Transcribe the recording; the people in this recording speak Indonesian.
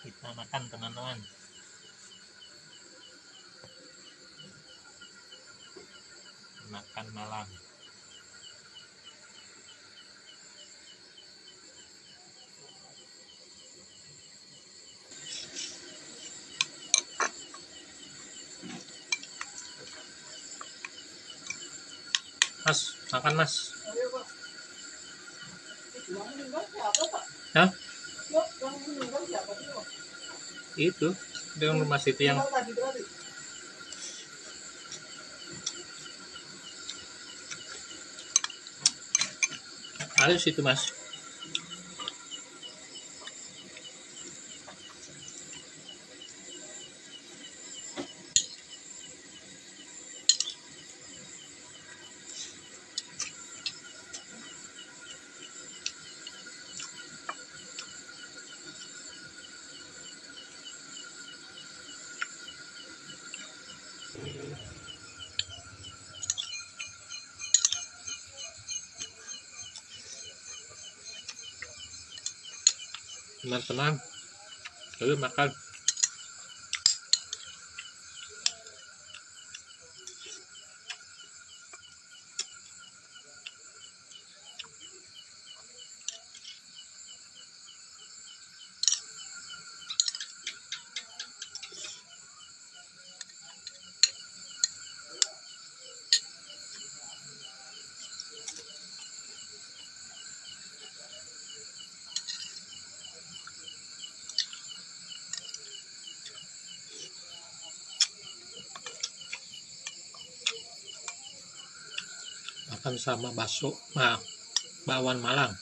Kita makan teman-teman. Makan malam. Mas, makan mas. Ayo, Pak. Yang meninggal siapa, Pak? Hah? Yang meninggal siapa sih, Pak? Itu dengan rumah situ yang Meninggal tadi berarti. ada situ mas. Teman-teman, lalu makan. Makan sama bakso, bakwan Malang.